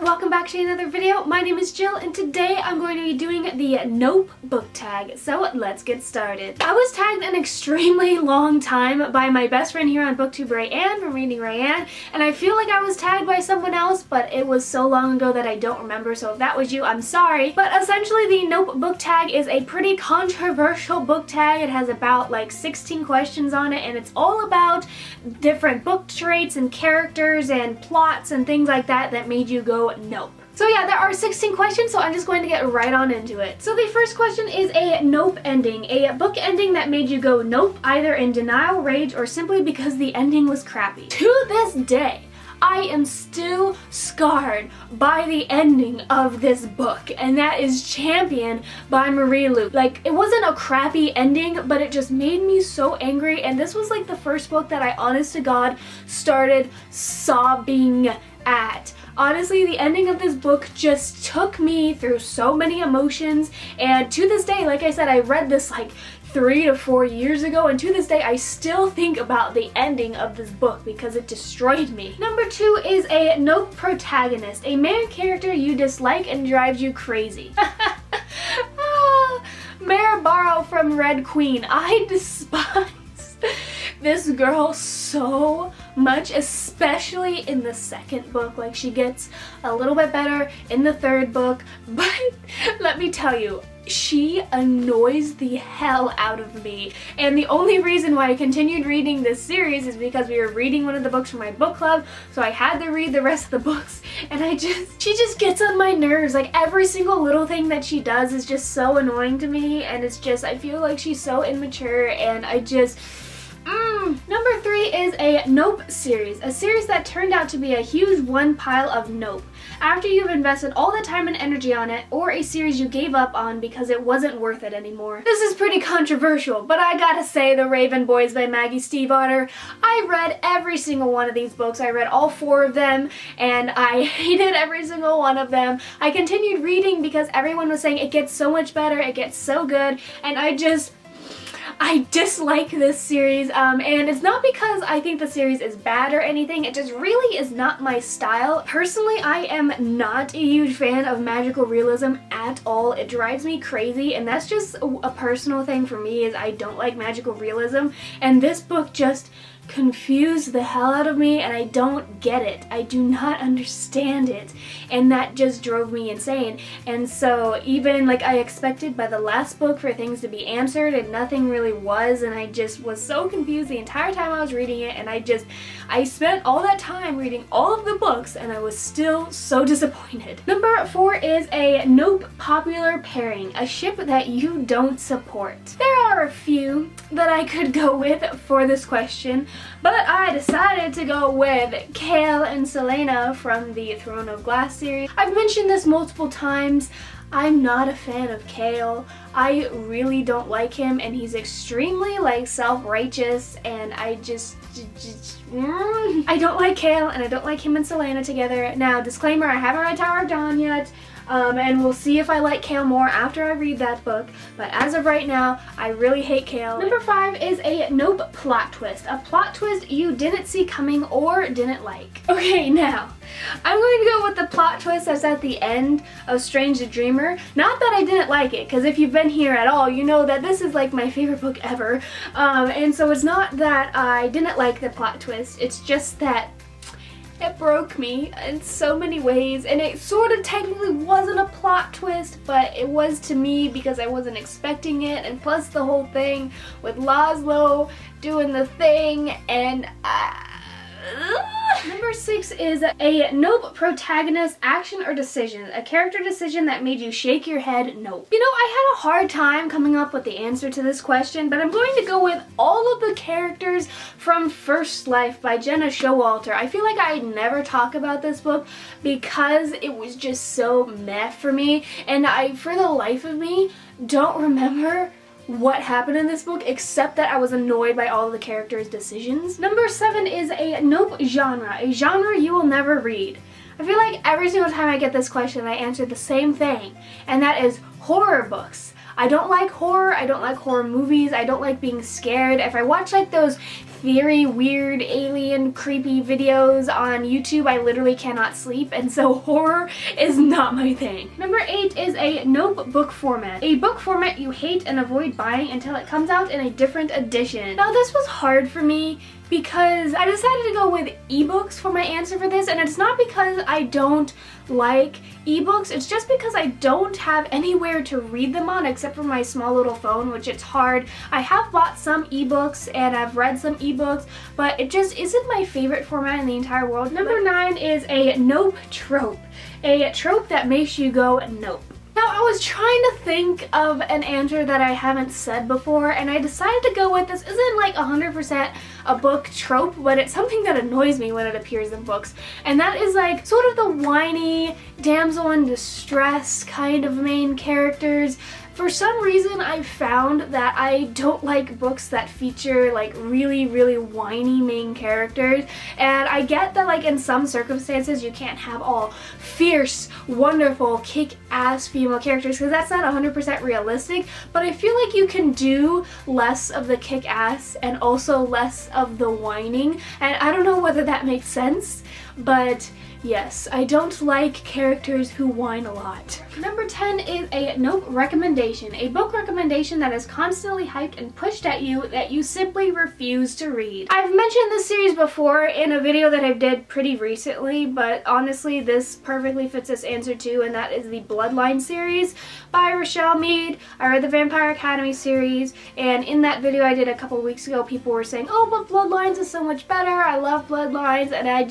welcome back to another video. My name is Jill and today I'm going to be doing the Nope book tag. So let's get started. I was tagged an extremely long time by my best friend here on BookTube, Raeanne, from reading Raeanne, and I feel like I was tagged by someone else, but it was so long ago that I don't remember, so if that was you, I'm sorry. But essentially the Nope book tag is a pretty controversial book tag. It has about like 16 questions on it, and it's all about different book traits and characters and plots and things like that that made you go nope. So yeah, there are 16 questions, so I'm just going to get right on into it. So the first question is a nope ending, a book ending that made you go nope, either in denial, rage, or simply because the ending was crappy. To this day, I am still scarred by the ending of this book, and that is Champion by Marie Lu. Like, it wasn't a crappy ending, but it just made me so angry, and this was like the first book that I, honest to God, started sobbing at. Honestly, the ending of this book just took me through so many emotions, and to this day, like I said, I read this like 3 to 4 years ago, and to this day I still think about the ending of this book because it destroyed me. Number 2 is a nope protagonist, a main character you dislike and drives you crazy. Mare Barrow from Red Queen. I despise this girl so much, especially in the second book. Like, she gets a little bit better in the third book, but let me tell you, she annoys the hell out of me. And the only reason why I continued reading this series is because we were reading one of the books from my book club, so I had to read the rest of the books, and she just gets on my nerves. Like, every single little thing that she does is just so annoying to me, and it's just, I feel like she's so immature, and I just... Number 3 is a Nope series, a series that turned out to be a huge one pile of nope. After you've invested all the time and energy on it, or a series you gave up on because it wasn't worth it anymore. This is pretty controversial, but I gotta say The Raven Boys by Maggie Stiefvater. I read every single one of these books. I read all 4 of them, and I hated every single one of them. I continued reading because everyone was saying it gets so much better, it gets so good, and I dislike this series, and it's not because I think the series is bad or anything, it just really is not my style. Personally, I am not a huge fan of magical realism at all. It drives me crazy, and that's just a personal thing for me, is I don't like magical realism, and this book just confused the hell out of me, and I don't get it. I do not understand it, and that just drove me insane. And so even like I expected by the last book for things to be answered, and nothing really was, and I just was so confused the entire time I was reading it, and I spent all that time reading all of the books, and I was still so disappointed. Number 4 is a nope popular pairing, a ship that you don't support. There are a few that I could go with for this question, but I decided to go with Chaol and Celaena from the Throne of Glass series. I've mentioned this multiple times. I'm not a fan of Chaol. I really don't like him, and he's extremely like self-righteous, and I don't like Chaol, and I don't like him and Celaena together. Now, disclaimer, I haven't read Tower of Dawn yet, and we'll see if I like Chaol more after I read that book, but as of right now, I really hate Chaol. Number 5 is a nope plot twist, a plot twist you didn't see coming or didn't like. Okay, now, I'm going to go with the plot twist that's at the end of Strange the Dreamer. Not that I didn't like it, because if you've been here at all, you know that this is like my favorite book ever, and so it's not that I didn't like the plot twist, it's just that it broke me in so many ways, and it sort of technically wasn't a plot twist, but it was to me because I wasn't expecting it, and plus the whole thing with Laszlo doing the thing, and Number 6 is a nope protagonist action or decision, a character decision that made you shake your head nope. You know, I had a hard time coming up with the answer to this question, but I'm going to go with all of the characters from First Life by Jenna Showalter. I feel like I never talk about this book because it was just so meh for me, and I, for the life of me, don't remember what happened in this book except that I was annoyed by all of the characters' decisions. Number 7 is a nope genre, a genre you will never read. I feel like every single time I get this question I answer the same thing, and that is horror books. I don't like horror movies, I don't like being scared. If I watch like those very weird alien creepy videos on YouTube. I literally cannot sleep, and so horror is not my thing. Number 8 is a Nope book format. A book format you hate and avoid buying until it comes out in a different edition. Now this was hard for me because I decided to go with ebooks for my answer for this, and it's not because I don't like ebooks, it's just because I don't have anywhere to read them on except for my small little phone, which it's hard. I have bought some ebooks and I've read some ebooks, but it just isn't my favorite format in the entire world. Number 9 is a Nope trope. A trope that makes you go nope. Now, I was trying to think of an answer that I haven't said before, and I decided to go with this isn't like 100% a book trope, but it's something that annoys me when it appears in books, and that is like sort of the whiny, damsel in distress kind of main characters. For some reason, I've found that I don't like books that feature like really whiny main characters, and I get that like in some circumstances you can't have all fierce, wonderful, kick-ass female characters because that's not 100% realistic, but I feel like you can do less of the kick-ass and also less of the whining, and I don't know whether that makes sense, but yes, I don't like characters who whine a lot. Number 10 is a Nope recommendation. A book recommendation that is constantly hyped and pushed at you that you simply refuse to read. I've mentioned this series before in a video that I did pretty recently, but honestly this perfectly fits this answer too, and that is the Bloodline series by Rochelle Mead. I read the Vampire Academy series, and in that video I did a couple weeks ago, people were saying, oh, but Bloodlines is so much better, I love Bloodlines, and I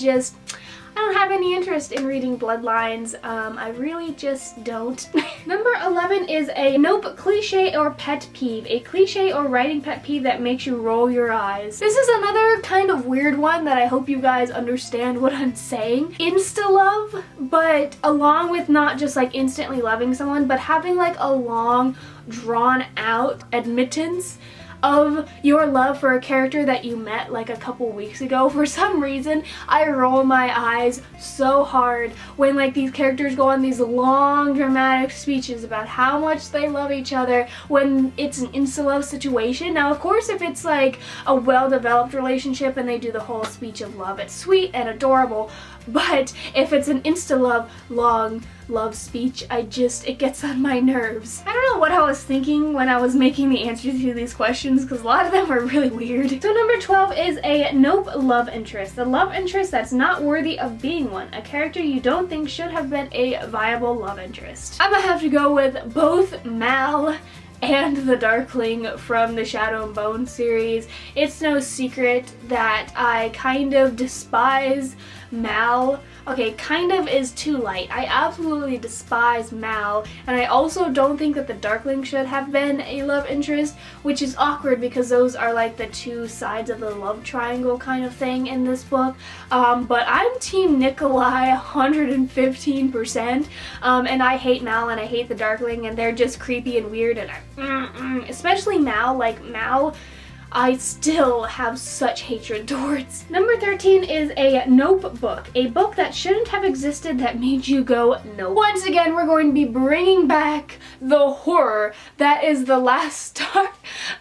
don't have any interest in reading Bloodlines. I really just don't. Number 11 is a Nope cliche or pet peeve. A cliche or writing pet peeve that makes you roll your eyes. This is another kind of weird one that I hope you guys understand what I'm saying. Insta-love, but along with not just like instantly loving someone, but having like a long, drawn-out admittance of your love for a character that you met like a couple weeks ago. For some reason, I roll my eyes so hard when like these characters go on these long dramatic speeches about how much they love each other when it's an insta-love situation. Now, of course, if it's like a well-developed relationship and they do the whole speech of love, it's sweet and adorable, but if it's an insta-love, long love speech, it gets on my nerves. I don't know what I was thinking when I was making the answers to these questions because a lot of them are really weird. So number 12 is a Nope love interest. The love interest that's not worthy of being one. A character you don't think should have been a viable love interest. I'm gonna have to go with both Mal and the Darkling from the Shadow and Bone series. It's no secret that I kind of despise Mal. Okay, kind of is too light. I absolutely despise Mal, and I also don't think that the Darkling should have been a love interest, which is awkward because those are like the two sides of the love triangle kind of thing in this book. But I'm Team Nikolai 115%, and I hate Mal and I hate the Darkling, and they're just creepy and weird, and especially Mal, like Mal, I still have such hatred towards. Number 13 is a Nope book. A book that shouldn't have existed that made you go nope. Once again, we're going to be bringing back the horror that is The Last Star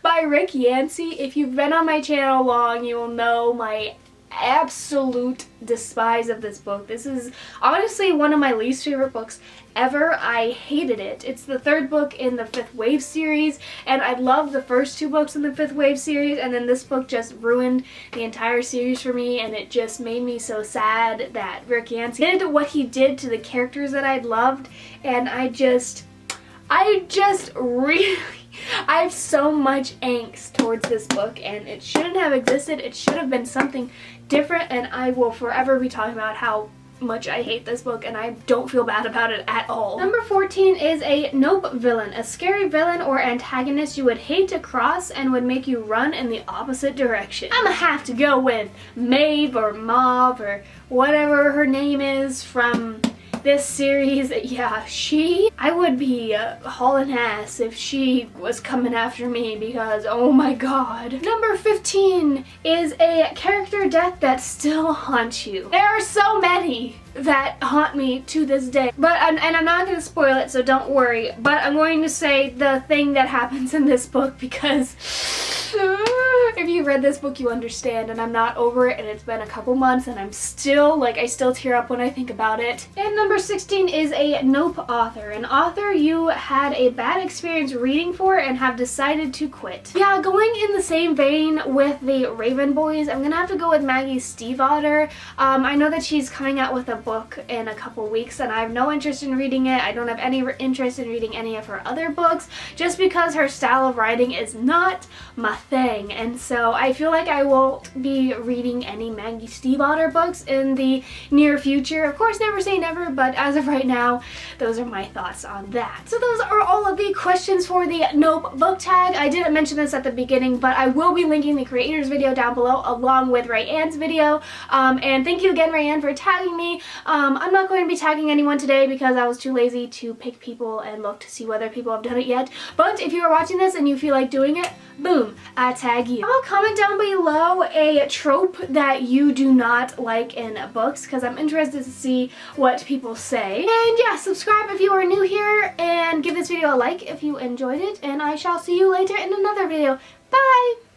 by Rick Yancey. If you've been on my channel long, you will know my absolute despise of this book. This is honestly one of my least favorite books ever. I hated it. It's the third book in the Fifth Wave series, and I loved the first two books in the Fifth Wave series, and then this book just ruined the entire series for me, and it just made me so sad that Rick Yancey did what he did to the characters that I'd loved, and I have so much angst towards this book, and it shouldn't have existed. It should have been something different, and I will forever be talking about how much I hate this book, and I don't feel bad about it at all. Number 14 is a Nope villain. A scary villain or antagonist you would hate to cross and would make you run in the opposite direction. I'm gonna have to go with Maeve or Mauve or whatever her name is from this series. Yeah, I would be hauling ass if she was coming after me because, oh my god. Number 15 is a character death that still haunts you. There are so many that haunt me to this day, but and I'm not going to spoil it, so don't worry, but I'm going to say the thing that happens in this book because If you read this book, you understand, and I'm not over it, and it's been a couple months, and I'm still, like, I still tear up when I think about it. And number 16 is a Nope author. An author you had a bad experience reading for and have decided to quit. Yeah, going in the same vein with the Raven boys, I'm gonna have to go with Maggie Stiefvater. I know that she's coming out with a book in a couple weeks, and I have no interest in reading it. I don't have any interest in reading any of her other books, just because her style of writing is not my thing, and so I feel like I won't be reading any Maggie Stiefvater books in the near future. Of course, never say never, but as of right now, those are my thoughts on that. So those are all of the questions for the Nope book tag. I didn't mention this at the beginning, but I will be linking the creator's video down below along with Raeanne's video, and thank you again, Raeanne, for tagging me. I'm not going to be tagging anyone today because I was too lazy to pick people and look to see whether people have done it yet, but if you are watching this and you feel like doing it, boom, I tag you. I'll comment down below a trope that you do not like in books, because I'm interested to see what people say. And yeah, subscribe if you are new here, and give this video a like if you enjoyed it, and I shall see you later in another video. Bye!